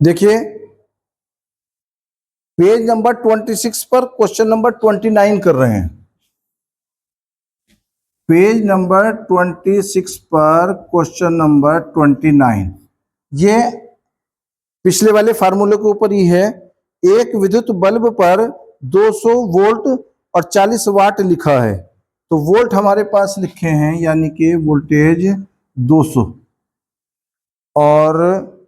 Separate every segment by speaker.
Speaker 1: देखिए page number 26 पर question number 29 कर रहे हैं। पेज नंबर 26 पर क्वेश्चन नंबर 29 ये पिछले वाले फार्मूले के ऊपर ही है। एक विद्युत बल्ब पर 200 वोल्ट और 40 वाट लिखा है, तो वोल्ट हमारे पास लिखे हैं यानी कि वोल्टेज 200 और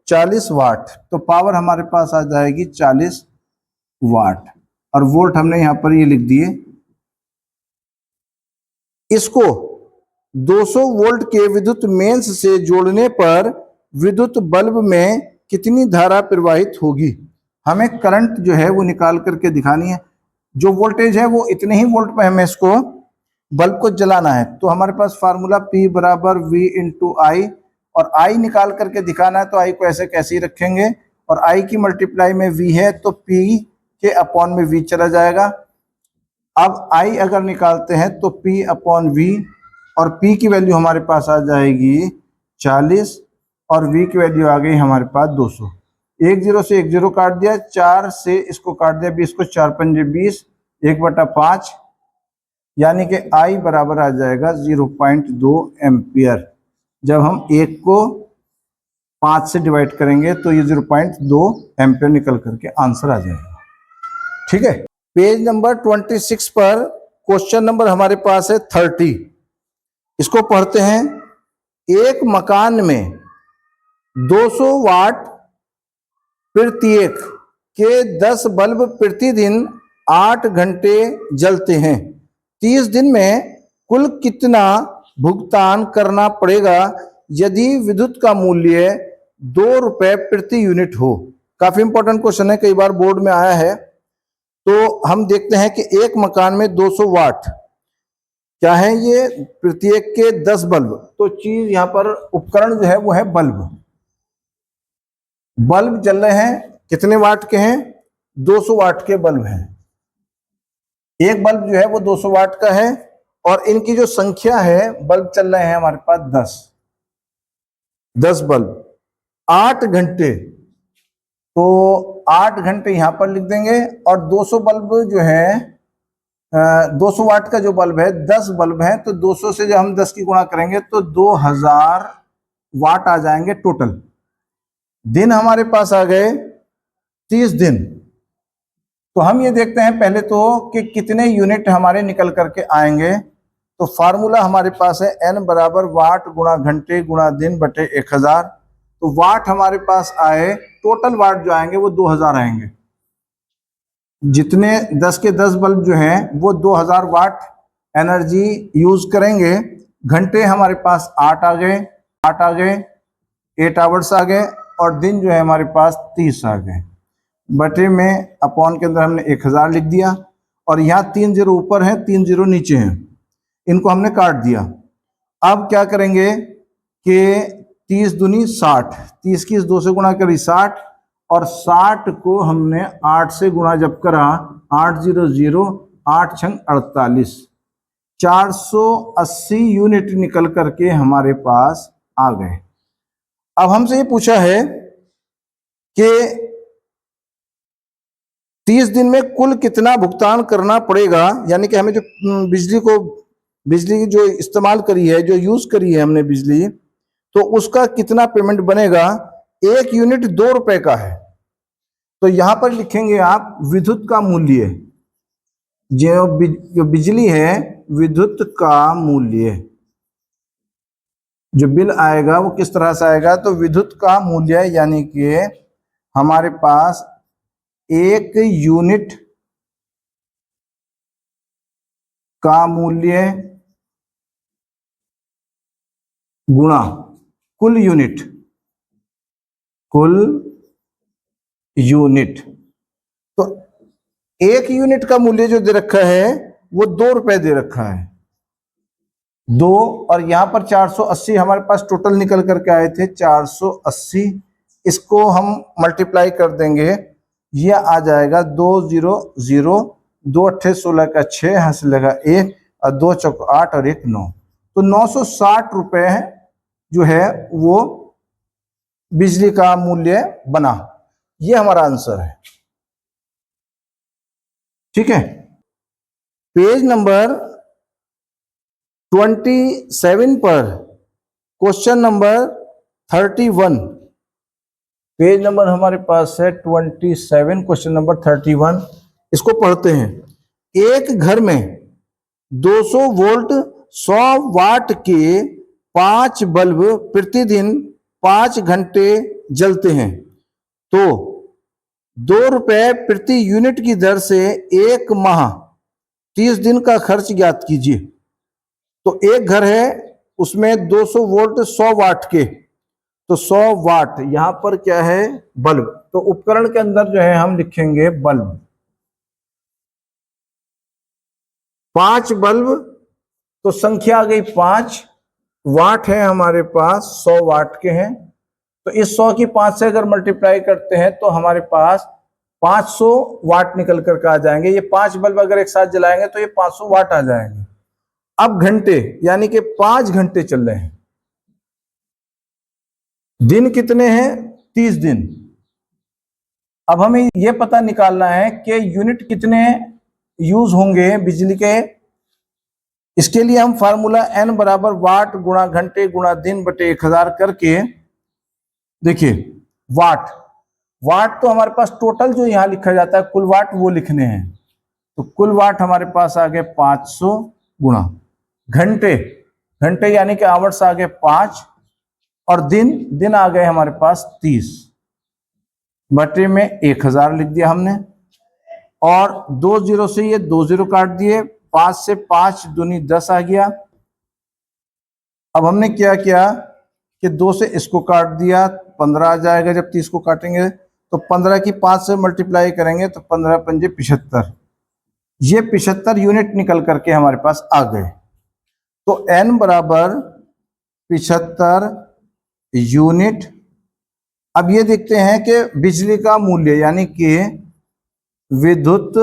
Speaker 1: 40 वाट, तो पावर हमारे पास आ जाएगी 40 वाट और वोल्ट हमने यहां पर ये लिख दिए। इसको 200 वोल्ट के विद्युत मेंस से जोड़ने पर विद्युत बल्ब में कितनी धारा प्रवाहित होगी। हमें करंट जो है वो निकाल करके दिखानी है। जो वोल्टेज है वो इतने ही वोल्ट पे हमें इसको बल्ब को जलाना है। तो हमारे पास फार्मूला P बराबर V इंटू आई, और I निकाल करके दिखाना है तो I को ऐसे कैसे ही रखेंगे और I की मल्टीप्लाई में V है तो P के अपॉन में V चला जाएगा। अब I अगर निकालते हैं तो P अपॉन V, और P की वैल्यू हमारे पास आ जाएगी 40 और V की वैल्यू आ गई हमारे पास 200। एक जीरो से एक जीरो काट दिया, 4 से इसको काट दिया, 20 को 4 पंजे 20, 1/5 यानी कि I बराबर आ जाएगा 0.2 एम्पियर। जब हम 1 को 5 से डिवाइड करेंगे तो ये 0.2 एम्पियर निकल करके आंसर आ जाएगा। ठीक है, पेज नंबर 26 पर क्वेश्चन नंबर हमारे पास है 30। इसको पढ़ते हैं। एक मकान में 200 वाट प्रत्येक के 10 बल्ब प्रतिदिन 8 घंटे जलते हैं। 30 दिन में कुल कितना भुगतान करना पड़ेगा यदि विद्युत का मूल्य 2 रुपए प्रति यूनिट हो। काफी इंपॉर्टेंट क्वेश्चन है, कई बार बोर्ड में आया है। तो हम देखते हैं कि एक मकान में 200 वाट क्या है, ये प्रत्येक के 10 बल्ब। तो चीज यहां पर उपकरण जो है वो है बल्ब। बल्ब जल रहे हैं, कितने वाट के हैं, 200 वाट के बल्ब हैं। एक बल्ब जो है वो 200 वाट का है और इनकी जो संख्या है, बल्ब चल रहे हैं हमारे पास 10 बल्ब 8 घंटे, तो 8 घंटे यहां पर लिख देंगे। और 200 बल्ब जो है 200 वाट का जो बल्ब है 10 बल्ब है, तो 200 से जब हम 10 की गुणा करेंगे तो 2000 वाट आ जाएंगे टोटल। दिन हमारे पास आ गए 30 दिन। तो हम ये देखते हैं पहले तो कि कितने यूनिट हमारे निकल करके आएंगे। तो फार्मूला हमारे पास है N बराबर वाट गुणा घंटे गुणा दिन बटे 1000। तो वाट हमारे पास आए, टोटल वाट जो आएंगे वो 2000 आएंगे। जितने 10 के 10 बल्ब जो हैं वो 2000 वाट एनर्जी यूज करेंगे। घंटे हमारे पास 8 आ गए, 8 आवर्स आ गए, और दिन जो है हमारे पास 30 आ गए। बटे में अपॉन के अंदर हमने 1000 लिख दिया, और यहाँ 3 जीरो ऊपर है 3 जीरो नीचे हैं, इनको हमने काट दिया। अब क्या करेंगे कि 30 दूनी 60, 30 की 2 से गुणा करी 60, और 60 को हमने 8 से गुणा जब करा 8 0 0 8 छंग 48, 480 यूनिट निकल करके हमारे पास आ गए। अब हमसे ये पूछा है कि 30 दिन में कुल कितना भुगतान करना पड़ेगा, यानी कि हमें जो बिजली की जो इस्तेमाल करी है, जो यूज करी है हमने बिजली, तो उसका कितना पेमेंट बनेगा। 1 यूनिट 2 रुपए का है, तो यहां पर लिखेंगे आप विद्युत का मूल्य। जो बिजली है विद्युत का मूल्य, जो बिल आएगा वो किस तरह से आएगा, तो विद्युत का मूल्य यानी कि हमारे पास 1 यूनिट का मूल्य गुणा कुल यूनिट। तो 1 यूनिट का मूल्य जो दे रखा है वो 2 रुपए दे रखा है, 2, और यहां पर 480 हमारे पास टोटल निकल करके आए थे 480। इसको हम मल्टीप्लाई कर देंगे, ये आ जाएगा 2 0 0, 2 अट्ठे 16 का 6, हंस लगा 1, और 2 चौक 8 और 1 9, तो 960 रुपए जो है वो बिजली का मूल्य बना। ये हमारा आंसर है। ठीक है, पेज नंबर 27 पर क्वेश्चन नंबर 31, पेज नंबर हमारे पास है 27, क्वेश्चन नंबर 31। इसको पढ़ते हैं। एक घर में 200 वोल्ट 100 वाट के 5 बल्ब प्रतिदिन 5 घंटे जलते हैं, तो 2 रुपए प्रति यूनिट की दर से एक माह 30 दिन का खर्च ज्ञात कीजिए। तो एक घर है, उसमें 200 वोल्ट 100 वाट के, तो 100 वाट यहां पर क्या है, बल्ब। तो उपकरण के अंदर जो है हम लिखेंगे बल्ब। 5 बल्ब, तो संख्या आ गई 5, वाट है हमारे पास 100 वाट के हैं, तो इस 100 की 5 से अगर मल्टीप्लाई करते हैं तो हमारे पास 500 वाट निकल कर आ जाएंगे। ये 5 बल्ब अगर एक साथ जलाएंगे तो ये 500 वाट आ जाएंगे। अब घंटे, यानी कि 5 घंटे चल रहे हैं। दिन कितने हैं, 30 दिन। अब हमें यह पता निकालना है कि यूनिट कितने यूज होंगे बिजली के। इसके लिए हम फार्मूला n बराबर वाट गुणा घंटे गुणा दिन बटे 1000 करके, देखिए वाट, वाट तो हमारे पास टोटल जो यहां लिखा जाता है कुल वाट वो लिखने हैं, तो कुल वाट हमारे पास आ गए 500 गुणा घंटे, घंटे यानी कि आवर्स आ गए 5, और दिन आ गए हमारे पास 30 बटे में 1000 लिख दिया हमने, और 2 जीरो से ये 2 जीरो काट दिए, 5 से 5 दूनी 10 आ गया। अब हमने क्या किया कि 2 से इसको काट दिया, 15 आ जाएगा। जब 30 को काटेंगे तो 15 की 5 से मल्टीप्लाई करेंगे तो 15 पंजे 75, ये 75 यूनिट निकल करके हमारे पास आ गए। तो n बराबर 75 यूनिट। अब ये देखते हैं कि बिजली का मूल्य यानी कि विद्युत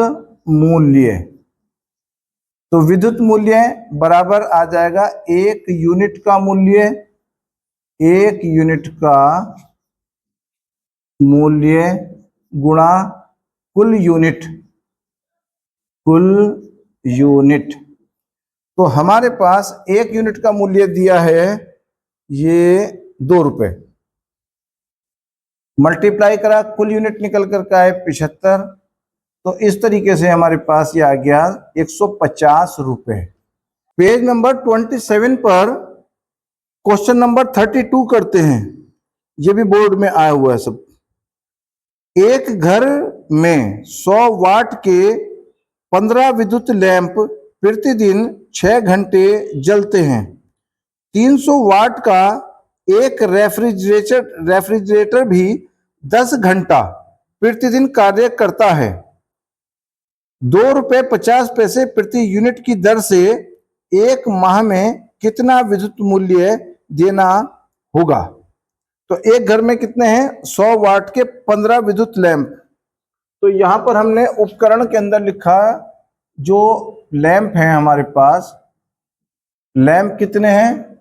Speaker 1: मूल्य, तो विद्युत मूल्य बराबर आ जाएगा 1 यूनिट का मूल्य, 1 यूनिट का मूल्य गुणा कुल यूनिट, कुल यूनिट। तो हमारे पास 1 यूनिट का मूल्य दिया है ये 2 रुपए, मल्टीप्लाई करा, कुल यूनिट निकल कर का है 75, तो इस तरीके से हमारे पास ये आ गया 150 रुपए। पेज नंबर 27 पर क्वेश्चन नंबर 32 करते हैं, ये भी बोर्ड में आया हुआ है सब। एक घर में 100 वाट के 15 विद्युत लैंप प्रतिदिन 6 घंटे जलते हैं। 300 वाट का एक रेफ्रिजरेटर भी 10 घंटा प्रतिदिन कार्य करता है। 2 रुपए 50 पैसे प्रति यूनिट की दर से एक माह में कितना विद्युत मूल्य देना होगा। तो एक घर में कितने हैं, 100 वाट के 15 विद्युत लैंप। तो यहां पर हमने उपकरण के अंदर लिखा, जो लैंप हैं हमारे पास, लैंप कितने हैं,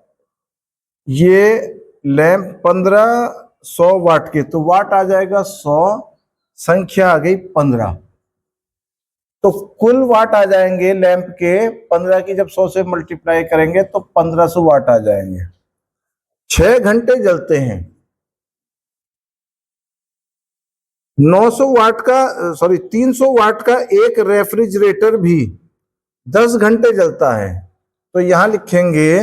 Speaker 1: ये लैंप 1500 वाट के, तो वाट आ जाएगा 100, संख्या आ गई 15, तो कुल वाट आ जाएंगे लैंप के 15 की जब 100 से मल्टीप्लाई करेंगे तो 1500 वाट आ जाएंगे। 6 घंटे जलते हैं। 900 वाट का 300 वाट का एक रेफ्रिजरेटर भी 10 घंटे जलता है, तो यहां लिखेंगे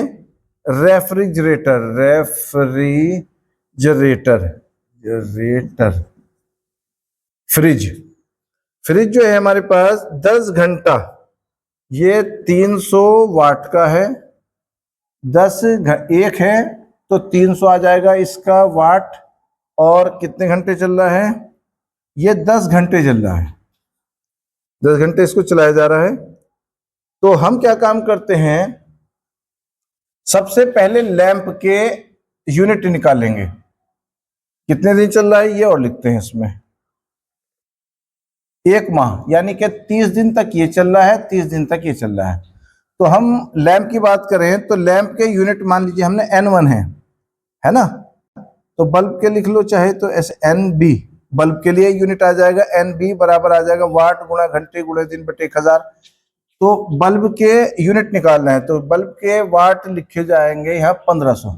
Speaker 1: रेफ्रिजरेटर, फ्रिज जो है हमारे पास 10 घंटा, ये 300 वाट का है, 10 एक है तो 300 आ जाएगा इसका वाट, और कितने घंटे चल रहा है, ये 10 घंटे चल रहा है, 10 घंटे इसको चलाया जा रहा है। तो हम क्या काम करते हैं, सबसे पहले लैंप के यूनिट निकालेंगे, कितने दिन चल रहा है ये, और लिखते हैं इसमें एक माह, यानी कि 30 दिन तक ये चल रहा है, 30 दिन तक ये चल रहा है। तो हम लैंप की बात करें तो लैंप के यूनिट मान लीजिए हमने N1 है ना, तो बल्ब के लिख लो चाहे तो ऐसे NB, बल्ब के लिए यूनिट आ जाएगा NB बराबर आ जाएगा वाट गुणा घंटे गुणा दिन बटे 1000। तो बल्ब के यूनिट निकालना है तो बल्ब के वाट लिखे जाएंगे यहाँ 1500।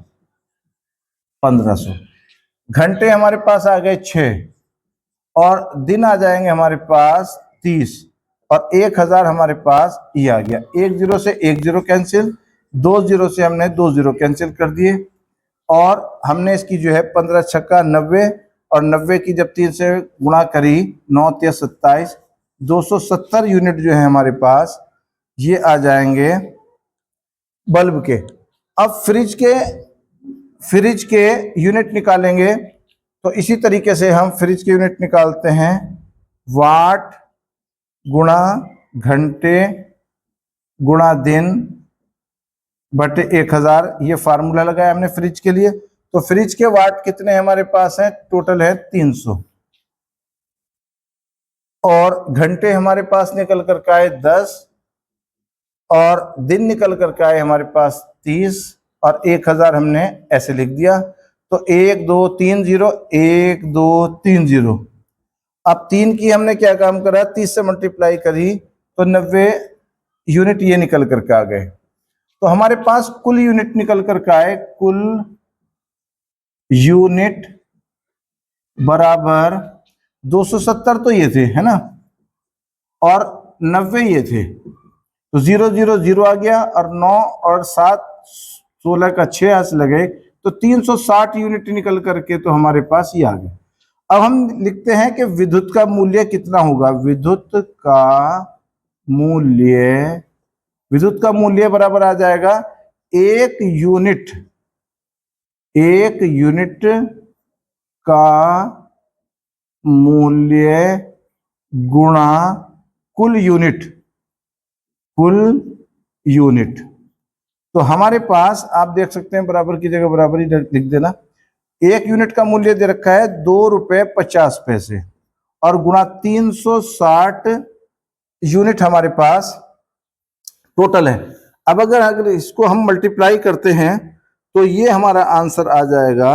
Speaker 1: घंटे हमारे पास आ गए 6 और दिन आ जाएंगे हमारे पास 30 और 1000 हमारे पास ये आ गया। 1 0 से 1 0 कैंसिल, 2 0 से हमने 2 0 कैंसिल कर दिए और हमने इसकी जो है 15 छक्का 90 और 90 की जब 3 से गुणा करी 9 3 27 270 यूनिट जो है हमारे पास ये आ जाएंगे बल्ब के। अब फ्रिज के यूनिट निकालेंगे तो इसी तरीके से हम फ्रिज के यूनिट निकालते हैं वाट गुणा घंटे गुणा दिन बटे 1000। ये फार्मूला लगाया हमने फ्रिज के लिए। तो फ्रिज के वाट कितने हमारे पास हैं, टोटल है 300 और घंटे हमारे पास निकल कर के आए 10 और दिन निकल कर के आए हमारे पास 30 और 1000 हमने ऐसे लिख दिया। तो 1 2 3 0 1 2 3 0। अब 3 की हमने क्या काम करा, 30 से मल्टीप्लाई करी तो 90 यूनिट ये निकल करके आ गए। तो हमारे पास कुल यूनिट निकल करके आए, कुल यूनिट बराबर 270 तो ये थे है ना और 90 ये थे। तो 0 0 0 आ गया और 9 और 7 16 का 6 हाथ लगे तो 360 यूनिट निकल करके तो हमारे पास ये आ गए। अब हम लिखते हैं कि विद्युत का मूल्य कितना होगा। विद्युत का मूल्य बराबर आ जाएगा एक यूनिट का मूल्य गुणा कुल यूनिट। तो हमारे पास आप देख सकते हैं बराबर की जगह बराबर ही लिख देना। एक यूनिट का मूल्य दे रखा है 2 रुपये 50 पैसे और गुणा 360 यूनिट हमारे पास टोटल है। अब अगर इसको हम मल्टीप्लाई करते हैं तो ये हमारा आंसर आ जाएगा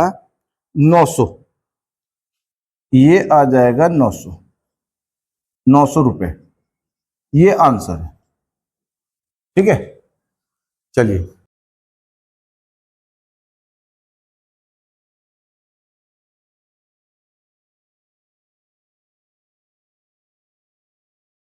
Speaker 1: 900। ये आ जाएगा 900 रुपए, ये आंसर है। ठीक है, चलिए।